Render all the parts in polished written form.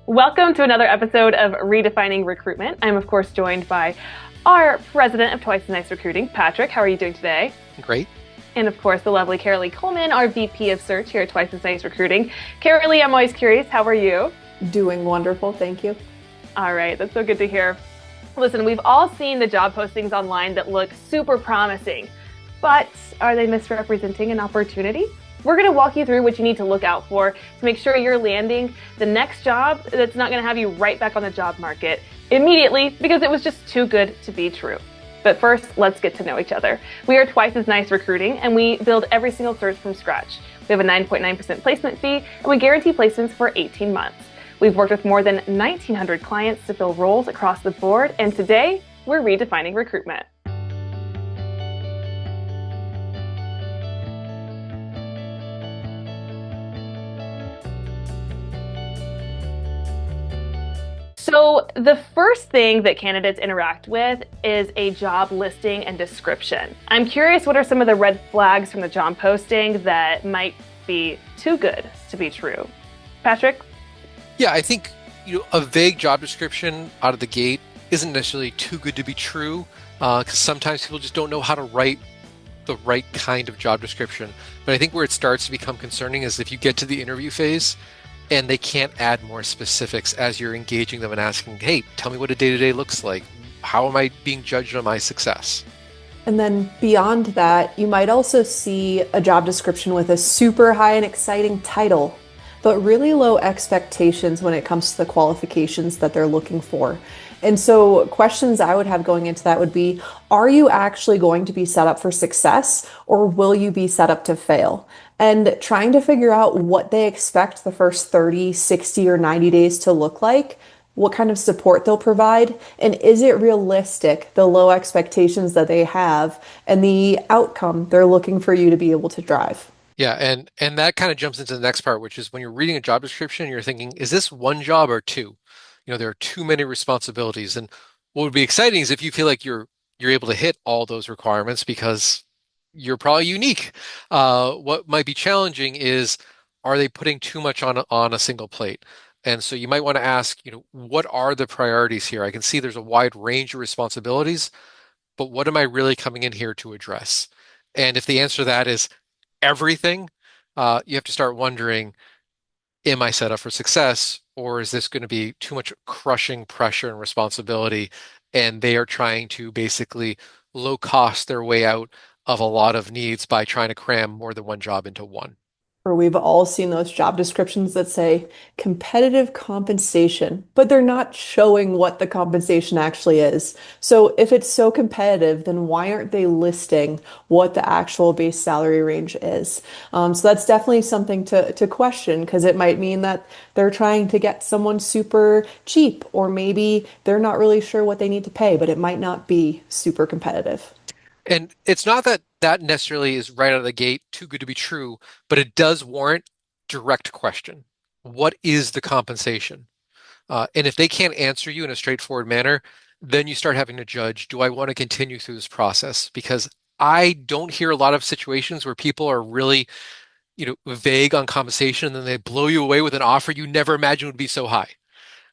Welcome to another episode of Redefining Recruitment. I'm, of course, joined by our president of Twice as Nice Recruiting, Patrick. How are you doing today? Great. And, of course, the lovely Carolee Coleman, our VP of Search here at Twice as Nice Recruiting. Carolee, I'm always curious, how are you? Doing wonderful, thank you. All right, that's so good to hear. Listen, we've all seen the job postings online that look super promising, but are they misrepresenting an opportunity? We're going to walk you through what you need to look out for to make sure you're landing the next job that's not going to have you right back on the job market immediately because it was just too good to be true. But first, let's get to know each other. We are Twice as Nice Recruiting, and we build every single search from scratch. We have a 9.9% placement fee, and we guarantee placements for 18 months. We've worked with more than 1,900 clients to fill roles across the board, and today, we're redefining recruitment. So the first thing that candidates interact with is a job listing and description. I'm curious, what are some of the red flags from the job posting that might be too good to be true? Patrick? Yeah, I think a vague job description out of the gate isn't necessarily too good to be true because sometimes people just don't know how to write the right kind of job description. But I think where it starts to become concerning is if you get to the interview phase and they can't add more specifics as you're engaging them and asking, hey, tell me what a day-to-day looks like. How am I being judged on my success? And then beyond that, you might also see a job description with a super high and exciting title, but really low expectations when it comes to the qualifications that they're looking for. And so questions I would have going into that would be, are you actually going to be set up for success or will you be set up to fail? And trying to figure out what they expect the first 30, 60, or 90 days to look like, what kind of support they'll provide, and is it realistic, the low expectations that they have and the outcome they're looking for you to be able to drive. Yeah, and that kind of jumps into the next part, which is when you're reading a job description, you're thinking, is this one job or two? There are too many responsibilities. And what would be exciting is if you feel like you're able to hit all those requirements because you're probably unique. What might be challenging is, are they putting too much on a single plate? And so you might want to ask, what are the priorities here? I can see there's a wide range of responsibilities, but what am I really coming in here to address? And if the answer to that is everything, you have to start wondering, am I set up for success, or is this going to be too much crushing pressure and responsibility? And they are trying to basically low cost their way out of a lot of needs by trying to cram more than one job into one. Or we've all seen those job descriptions that say competitive compensation, but they're not showing what the compensation actually is. So if it's so competitive, then why aren't they listing what the actual base salary range is? So that's definitely something to question because it might mean that they're trying to get someone super cheap, or maybe they're not really sure what they need to pay, but it might not be super competitive. And it's not that that necessarily is right out of the gate too good to be true, but it does warrant direct question. What is the compensation? And if they can't answer you in a straightforward manner, then you start having to judge, do I want to continue through this process? Because I don't hear a lot of situations where people are really, vague on compensation and then they blow you away with an offer you never imagined would be so high.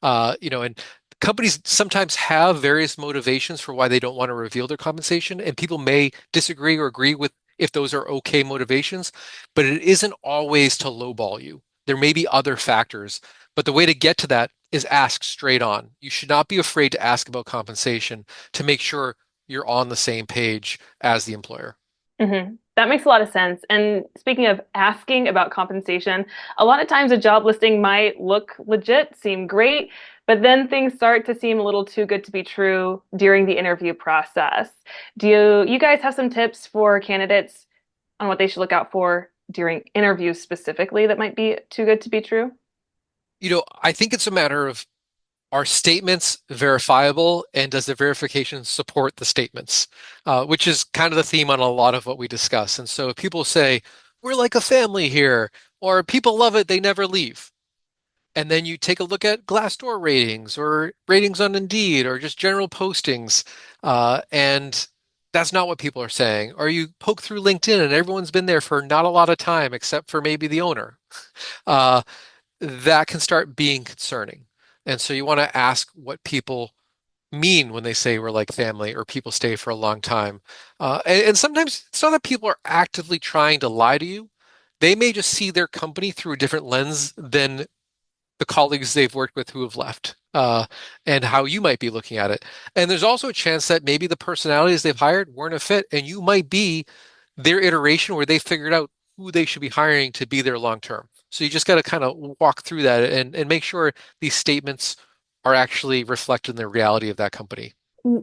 And companies sometimes have various motivations for why they don't want to reveal their compensation, and people may disagree or agree with if those are okay motivations, but it isn't always to lowball you. There may be other factors, but the way to get to that is ask straight on. You should not be afraid to ask about compensation to make sure you're on the same page as the employer. That makes a lot of sense. And speaking of asking about compensation, a lot of times a job listing might look legit, seem great, but then things start to seem a little too good to be true during the interview process. Do you guys have some tips for candidates on what they should look out for during interviews specifically that might be too good to be true? I think it's a matter of, are statements verifiable, and does the verification support the statements? Which is kind of the theme on a lot of what we discuss. And so if people say, we're like a family here, or people love it, they never leave. And then you take a look at Glassdoor ratings or ratings on Indeed or just general postings, and that's not what people are saying. Or you poke through LinkedIn and everyone's been there for not a lot of time except for maybe the owner. That can start being concerning. And so you want to ask what people mean when they say we're like family or people stay for a long time. And sometimes it's not that people are actively trying to lie to you. They may just see their company through a different lens than the colleagues they've worked with who have left, and how you might be looking at it. And there's also a chance that maybe the personalities they've hired weren't a fit, and you might be their iteration where they figured out who they should be hiring to be there long term. So you just got to kind of walk through that and make sure these statements are actually reflected in the reality of that company.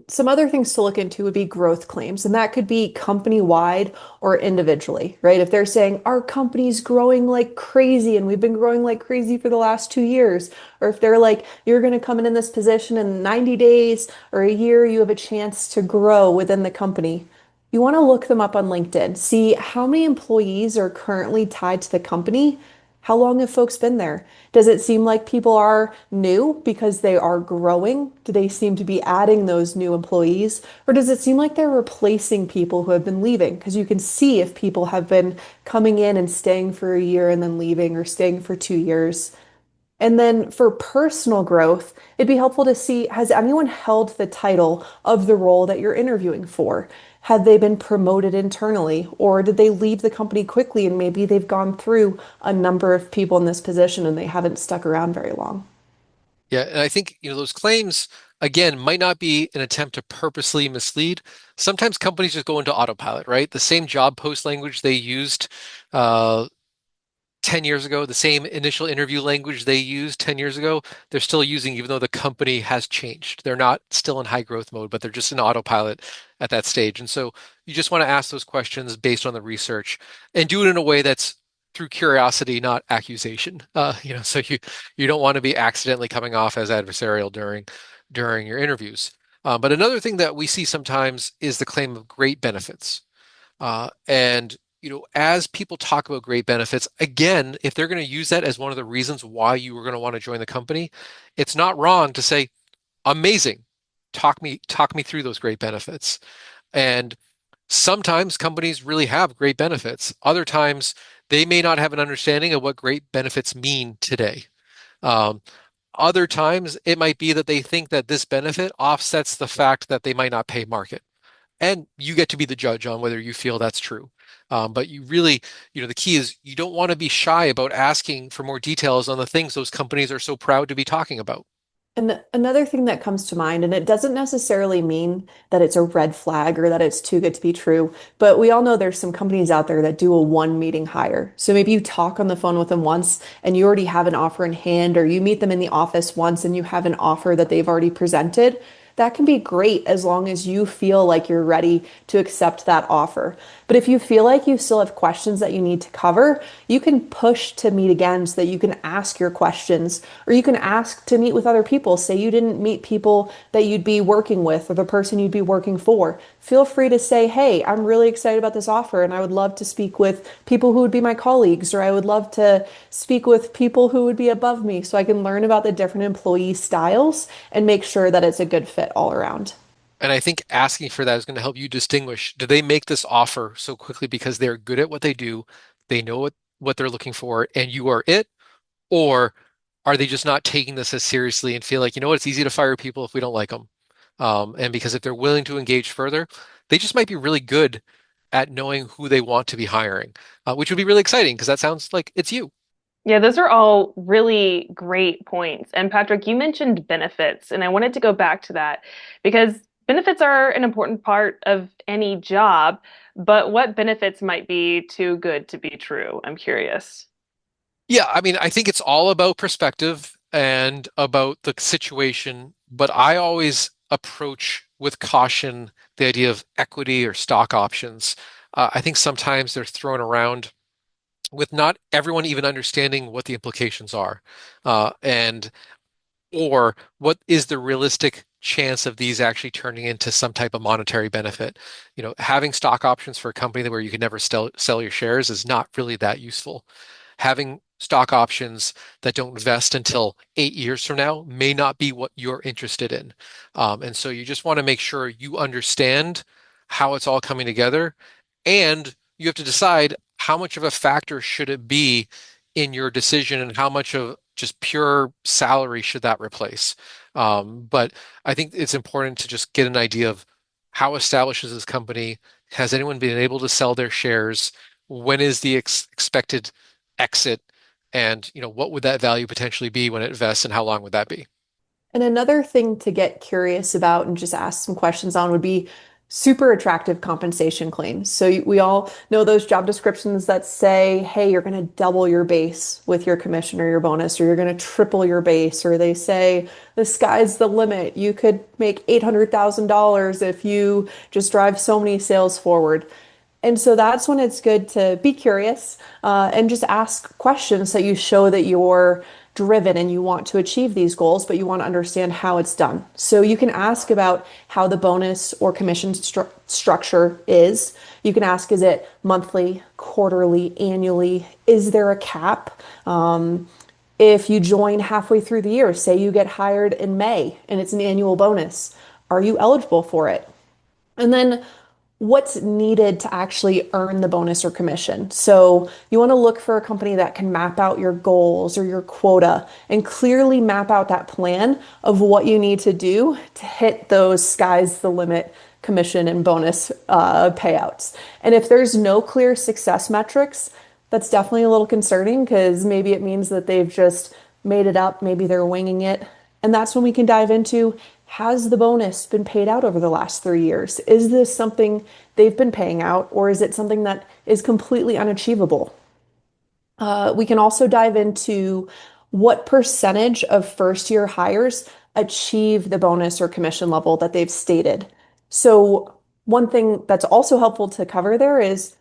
Some other things to look into would be growth claims, and that could be company-wide or individually, right? If they're saying our company's growing like crazy and we've been growing like crazy for the last 2 years, or if they're like, you're going to come in this position in 90 days or a year, you have a chance to grow within the company. You want to look them up on LinkedIn, see how many employees are currently tied to the company. How long have folks been there? Does it seem like people are new because they are growing? Do they seem to be adding those new employees? Or does it seem like they're replacing people who have been leaving? Because you can see if people have been coming in and staying for a year and then leaving or staying for 2 years. And then for personal growth, it'd be helpful to see, has anyone held the title of the role that you're interviewing for? Had they been promoted internally, or did they leave the company quickly and maybe they've gone through a number of people in this position and they haven't stuck around very long? Yeah, and I think, those claims, again, might not be an attempt to purposely mislead. Sometimes companies just go into autopilot, right? The same job post language they used uh, 10 years ago, the same initial interview language they used 10 years ago, they're still using, even though the company has changed. They're not still in high growth mode, but they're just in autopilot at that stage. And so you just want to ask those questions based on the research and do it in a way that's through curiosity, not accusation. So you don't want to be accidentally coming off as adversarial during your interviews. But another thing that we see sometimes is the claim of great benefits. And as people talk about great benefits, again, if they're going to use that as one of the reasons why you were going to want to join the company, it's not wrong to say, amazing. Talk me through those great benefits. And sometimes companies really have great benefits. Other times they may not have an understanding of what great benefits mean today. Um, Other times it might be that they think that this benefit offsets the fact that they might not pay market. And you get to be the judge on whether you feel that's true. But you really, the key is you don't want to be shy about asking for more details on the things those companies are so proud to be talking about. And another thing that comes to mind, and it doesn't necessarily mean that it's a red flag or that it's too good to be true, but we all know there's some companies out there that do a one meeting hire. So maybe you talk on the phone with them once and you already have an offer in hand, or you meet them in the office once and you have an offer that they've already presented. That can be great as long as you feel like you're ready to accept that offer. But if you feel like you still have questions that you need to cover, you can push to meet again so that you can ask your questions, or you can ask to meet with other people. Say you didn't meet people that you'd be working with or the person you'd be working for. Feel free to say, hey, I'm really excited about this offer and I would love to speak with people who would be my colleagues, or I would love to speak with people who would be above me so I can learn about the different employee styles and make sure that it's a good fit all around. And I think asking for that is going to help you distinguish, do they make this offer so quickly because they're good at what they do, they know what they're looking for, and you are it? Or are they just not taking this as seriously and feel like, it's easy to fire people if we don't like them? And because if they're willing to engage further, they just might be really good at knowing who they want to be hiring, which would be really exciting because that sounds like it's you. Yeah, those are all really great points. And Patrick, you mentioned benefits, and I wanted to go back to that because benefits are an important part of any job, but what benefits might be too good to be true? I'm curious. Yeah, I mean, I think it's all about perspective and about the situation, but I always approach with caution the idea of equity or stock options. I think sometimes they're thrown around with not everyone even understanding what the implications are, and or what is the realistic chance of these actually turning into some type of monetary benefit. Having stock options for a company where you can never sell your shares is not really that useful. Having stock options that don't vest until 8 years from now may not be what you're interested in. And so you just want to make sure you understand how it's all coming together. And you have to decide how much of a factor should it be in your decision and how much of just pure salary should that replace? But I think it's important to just get an idea of how established is this company? Has anyone been able to sell their shares? When is the expected exit? And what would that value potentially be when it vests, and how long would that be? And another thing to get curious about and just ask some questions on would be super attractive compensation claims. So we all know those job descriptions that say, hey, you're going to double your base with your commission or your bonus, or you're going to triple your base, or they say the sky's the limit. You could make $800,000 if you just drive so many sales forward. And so that's when it's good to be curious and just ask questions that you show that you're driven and you want to achieve these goals, but you want to understand how it's done. So you can ask about how the bonus or commission structure is. You can ask, is it monthly, quarterly, annually? Is there a cap? If you join halfway through the year, say you get hired in May and it's an annual bonus, are you eligible for it? And then what's needed to actually earn the bonus or commission. So you want to look for a company that can map out your goals or your quota and clearly map out that plan of what you need to do to hit those sky's the limit commission and bonus payouts. And if there's no clear success metrics, that's definitely a little concerning because maybe it means that they've just made it up, maybe they're winging it. And that's when we can dive into, has the bonus been paid out over the last 3 years? Is this something they've been paying out, or is it something that is completely unachievable? We can also dive into what percentage of first year hires achieve the bonus or commission level that they've stated. So, one thing that's also helpful to cover there is,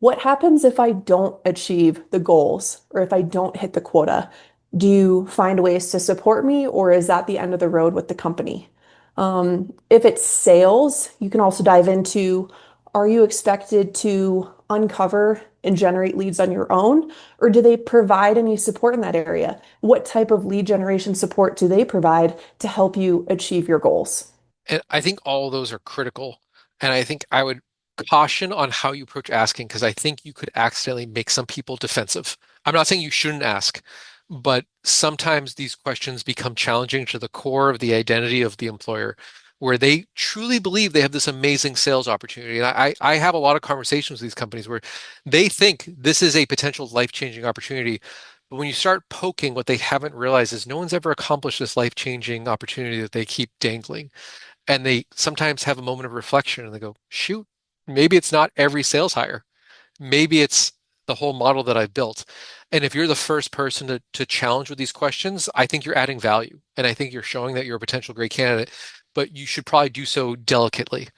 what happens if I don't achieve the goals or if I don't hit the quota? Do you find ways to support me, or is that the end of the road with the company? If it's sales, you can also dive into, are you expected to uncover and generate leads on your own, or do they provide any support in that area? What type of lead generation support do they provide to help you achieve your goals? And I think all of those are critical. And I think I would caution on how you approach asking, because I think you could accidentally make some people defensive. I'm not saying you shouldn't ask, but sometimes these questions become challenging to the core of the identity of the employer, where they truly believe they have this amazing sales opportunity. And I have a lot of conversations with these companies where they think this is a potential life-changing opportunity. But when you start poking, what they haven't realized is no one's ever accomplished this life-changing opportunity that they keep dangling. And they sometimes have a moment of reflection and they go, shoot, maybe it's not every sales hire. Maybe it's the whole model that I've built. And if you're the first person to challenge with these questions, I think you're adding value. And I think you're showing that you're a potential great candidate, but you should probably do so delicately.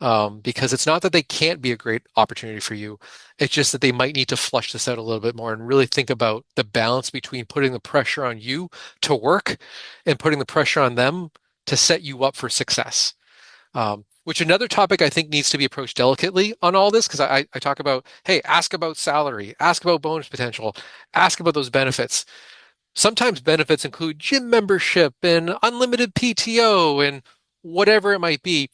Because it's not that they can't be a great opportunity for you. It's just that they might need to flush this out a little bit more and really think about the balance between putting the pressure on you to work and putting the pressure on them to set you up for success. Which another topic I think needs to be approached delicately on all this, because I talk about, hey, ask about salary, ask about bonus potential, ask about those benefits. Sometimes benefits include gym membership and unlimited PTO and whatever it might be.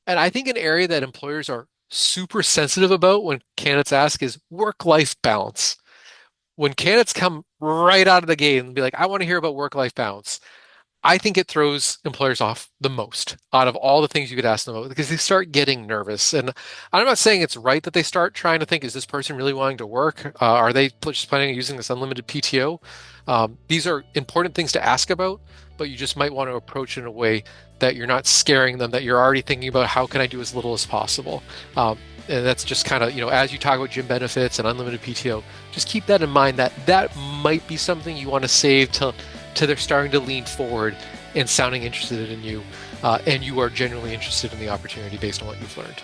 And I think an area that employers are super sensitive about when candidates ask is work-life balance. When candidates come right out of the gate and be like, I want to hear about work-life balance, I think it throws employers off the most out of all the things you could ask them about, because they start getting nervous. And I'm not saying it's right that they start trying to think, is this person really wanting to work? Are they just planning on using this unlimited PTO? These are important things to ask about, but you just might want to approach it in a way that you're not scaring them, that you're already thinking about how can I do as little as possible. And that's just kind of, as you talk about gym benefits and unlimited PTO, just keep that in mind, that that might be something you want to save till they're starting to lean forward and sounding interested in you, and you are genuinely interested in the opportunity based on what you've learned.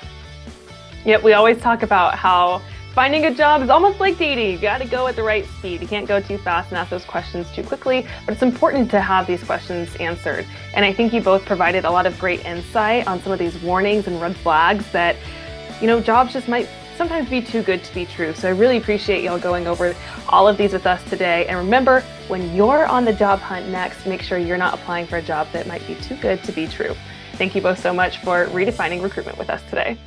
Yep, we always talk about how finding a job is almost like dating. You got to go at the right speed. You can't go too fast and ask those questions too quickly, but it's important to have these questions answered. And I think you both provided a lot of great insight on some of these warnings and red flags that, jobs just might sometimes be too good to be true. So I really appreciate y'all going over all of these with us today. And remember, when you're on the job hunt next, make sure you're not applying for a job that might be too good to be true. Thank you both so much for redefining recruitment with us today.